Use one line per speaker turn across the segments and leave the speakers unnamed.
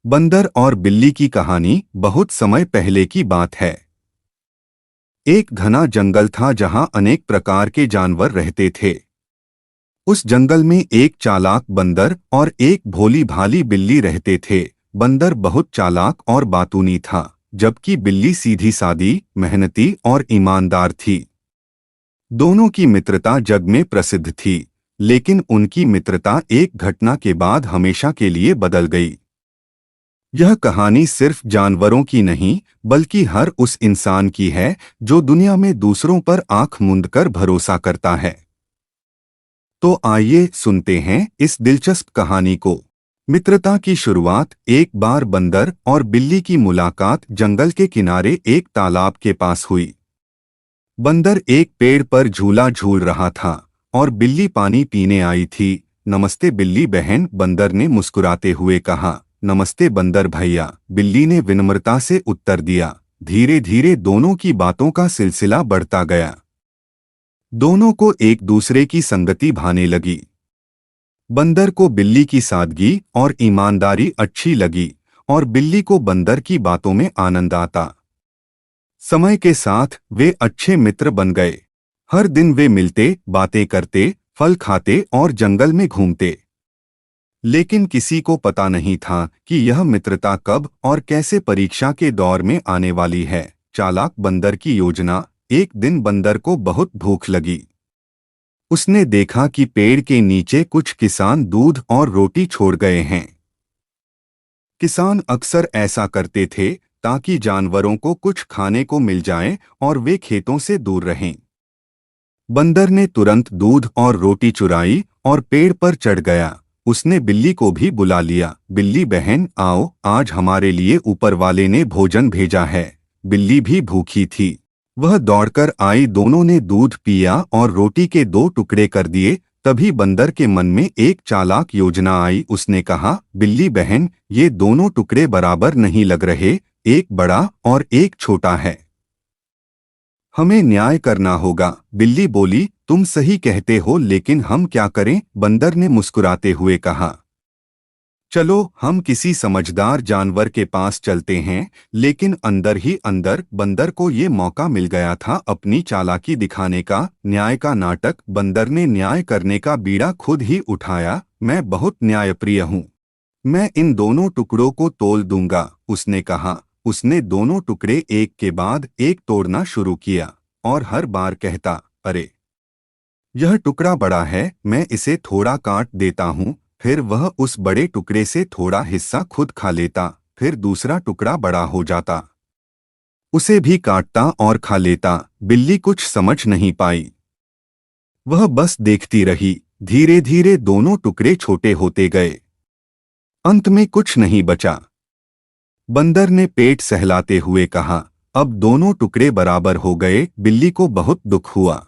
बंदर और बिल्ली की कहानी बहुत समय पहले की बात है। एक घना जंगल था जहां अनेक प्रकार के जानवर रहते थे। उस जंगल में एक चालाक बंदर और एक भोली भाली बिल्ली रहते थे। बंदर बहुत चालाक और बातूनी था, जबकि बिल्ली सीधी सादी, मेहनती और ईमानदार थी। दोनों की मित्रता जग में प्रसिद्ध थी, लेकिन उनकी मित्रता एक घटना के बाद हमेशा के लिए बदल गई। यह कहानी सिर्फ जानवरों की नहीं, बल्कि हर उस इंसान की है जो दुनिया में दूसरों पर आंख मूंदकर भरोसा करता है। तो आइए सुनते हैं इस दिलचस्प कहानी को। मित्रता की शुरुआत। एक बार बंदर और बिल्ली की मुलाकात जंगल के किनारे एक तालाब के पास हुई। बंदर एक पेड़ पर झूला झूल रहा था और बिल्ली पानी पीने आई थी। नमस्ते बिल्ली बहन, बंदर ने मुस्कुराते हुए कहा। नमस्ते बंदर भैया, बिल्ली ने विनम्रता से उत्तर दिया। धीरे धीरे दोनों की बातों का सिलसिला बढ़ता गया। दोनों को एक दूसरे की संगति भाने लगी। बंदर को बिल्ली की सादगी और ईमानदारी अच्छी लगी और बिल्ली को बंदर की बातों में आनंद आता। समय के साथ वे अच्छे मित्र बन गए। हर दिन वे मिलते, बातें करते, फल खाते और जंगल में घूमते। लेकिन किसी को पता नहीं था कि यह मित्रता कब और कैसे परीक्षा के दौर में आने वाली है। चालाक बंदर की योजना। एक दिन बंदर को बहुत भूख लगी। उसने देखा कि पेड़ के नीचे कुछ किसान दूध और रोटी छोड़ गए हैं। किसान अक्सर ऐसा करते थे ताकि जानवरों को कुछ खाने को मिल जाए और वे खेतों से दूर रहें। बंदर ने तुरंत दूध और रोटी चुराई और पेड़ पर चढ़ गया। उसने बिल्ली को भी बुला लिया। बिल्ली बहन आओ, आज हमारे लिए ऊपर वाले ने भोजन भेजा है। बिल्ली भी भूखी थी। वह दौड़कर आई। दोनों ने दूध पिया और रोटी के दो टुकड़े कर दिए। तभी बंदर के मन में एक चालाक योजना आई। उसने कहा, बिल्ली बहन, ये दोनों टुकड़े बराबर नहीं लग रहे, एक बड़ा और एक छोटा है। हमें न्याय करना होगा। बिल्ली बोली, तुम सही कहते हो, लेकिन हम क्या करें? बंदर ने मुस्कुराते हुए कहा। चलो हम किसी समझदार जानवर के पास चलते हैं। लेकिन अंदर ही अंदर बंदर को ये मौका मिल गया था अपनी चालाकी दिखाने का। न्याय का नाटक। बंदर ने न्याय करने का बीड़ा खुद ही उठाया। मैं बहुत न्यायप्रिय हूँ, मैं इन दोनों टुकड़ों को तोल दूंगा, उसने कहा। उसने दोनों टुकड़े एक के बाद एक तोड़ना शुरू किया और हर बार कहता, अरे यह टुकड़ा बड़ा है, मैं इसे थोड़ा काट देता हूँ। फिर वह उस बड़े टुकड़े से थोड़ा हिस्सा खुद खा लेता। फिर दूसरा टुकड़ा बड़ा हो जाता, उसे भी काटता और खा लेता। बिल्ली कुछ समझ नहीं पाई। वह बस देखती रही। धीरे धीरे दोनों टुकड़े छोटे होते गए। अंत में कुछ नहीं बचा। बंदर ने पेट सहलाते हुए कहा, अब दोनों टुकड़े बराबर हो गए। बिल्ली को बहुत दुख हुआ,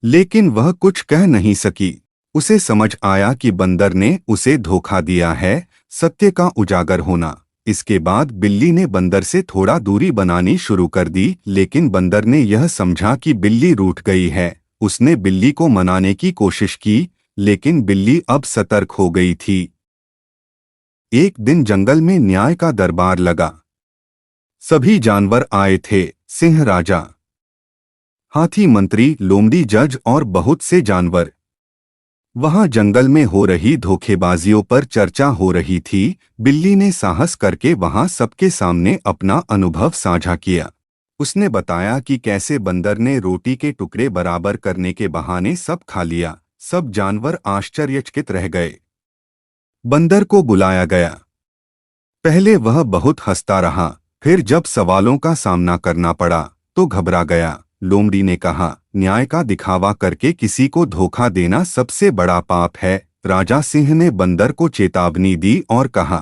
लेकिन वह कुछ कह नहीं सकी। उसे समझ आया कि बंदर ने उसे धोखा दिया है। सत्य का उजागर होना। इसके बाद बिल्ली ने बंदर से थोड़ा दूरी बनानी शुरू कर दी, लेकिन बंदर ने यह समझा कि बिल्ली रूठ गई है। उसने बिल्ली को मनाने की कोशिश की, लेकिन बिल्ली अब सतर्क हो गई थी। एक दिन जंगल में न्याय का दरबार लगा। सभी जानवर आए थे। सिंह राजा, हाथी मंत्री, लोमड़ी जज और बहुत से जानवर। वहां जंगल में हो रही धोखेबाजियों पर चर्चा हो रही थी। बिल्ली ने साहस करके वहां सबके सामने अपना अनुभव साझा किया। उसने बताया कि कैसे बंदर ने रोटी के टुकड़े बराबर करने के बहाने सब खा लिया। सब जानवर आश्चर्यचकित रह गए। बंदर को बुलाया गया। पहले वह बहुत हंसता रहा, फिर जब सवालों का सामना करना पड़ा तो घबरा गया। लोमड़ी ने कहा, न्याय का दिखावा करके किसी को धोखा देना सबसे बड़ा पाप है। राजा सिंह ने बंदर को चेतावनी दी और कहा,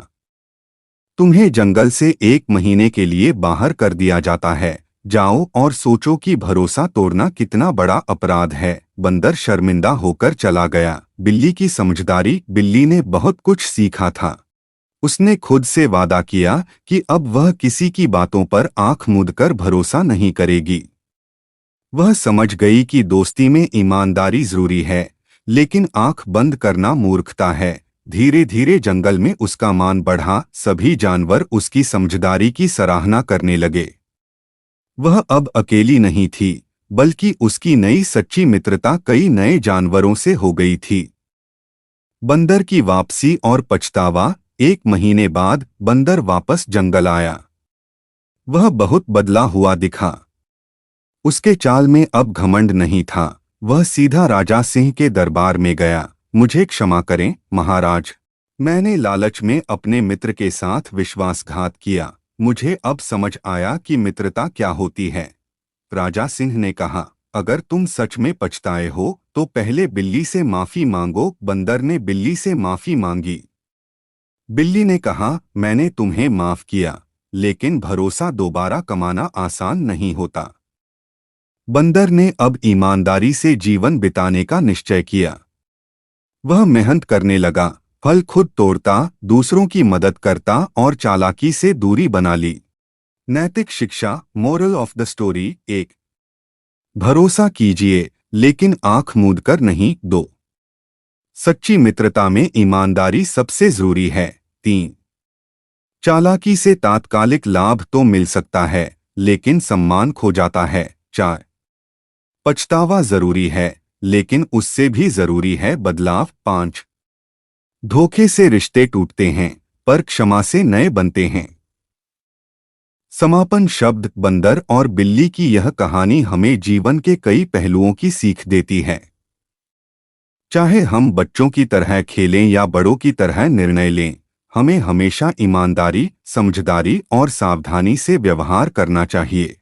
तुम्हें जंगल से 1 महीने के लिए बाहर कर दिया जाता है। जाओ और सोचो कि भरोसा तोड़ना कितना बड़ा अपराध है। बंदर शर्मिंदा होकर चला गया। बिल्ली की समझदारी। बिल्ली ने बहुत कुछ सीखा था। उसने खुद से वादा किया कि अब वह किसी की बातों पर आंख मूंदकर भरोसा नहीं करेगी। वह समझ गई कि दोस्ती में ईमानदारी जरूरी है, लेकिन आंख बंद करना मूर्खता है। धीरे धीरे जंगल में उसका मान बढ़ा, सभी जानवर उसकी समझदारी की सराहना करने लगे। वह अब अकेली नहीं थी, बल्कि उसकी नई सच्ची मित्रता कई नए जानवरों से हो गई थी। बंदर की वापसी और पछतावा। 1 महीने बाद बंदर वापस जंगल आया। वह बहुत बदला हुआ दिखा। उसके चाल में अब घमंड नहीं था। वह सीधा राजा सिंह के दरबार में गया। मुझे क्षमा करें महाराज, मैंने लालच में अपने मित्र के साथ विश्वासघात किया। मुझे अब समझ आया कि मित्रता क्या होती है। राजा सिंह ने कहा, अगर तुम सच में पछताए हो तो पहले बिल्ली से माफी मांगो। बंदर ने बिल्ली से माफी मांगी। बिल्ली ने कहा, मैंने तुम्हें माफ किया, लेकिन भरोसा दोबारा कमाना आसान नहीं होता। बंदर ने अब ईमानदारी से जीवन बिताने का निश्चय किया। वह मेहनत करने लगा, फल खुद तोड़ता, दूसरों की मदद करता और चालाकी से दूरी बना ली। नैतिक शिक्षा, मोरल ऑफ द स्टोरी 1। भरोसा कीजिए, लेकिन आंख मूंदकर नहीं। 2। सच्ची मित्रता में ईमानदारी सबसे जरूरी है। 3। चालाकी से तात्कालिक लाभ तो मिल सकता है, लेकिन सम्मान खो जाता है। 4। पछतावा जरूरी है, लेकिन उससे भी जरूरी है बदलाव। 5। धोखे से रिश्ते टूटते हैं, पर क्षमा से नए बनते हैं। समापन शब्द। बंदर और बिल्ली की यह कहानी हमें जीवन के कई पहलुओं की सीख देती है। चाहे हम बच्चों की तरह खेलें या बड़ों की तरह निर्णय लें, हमें हमेशा ईमानदारी, समझदारी और सावधानी से व्यवहार करना चाहिए।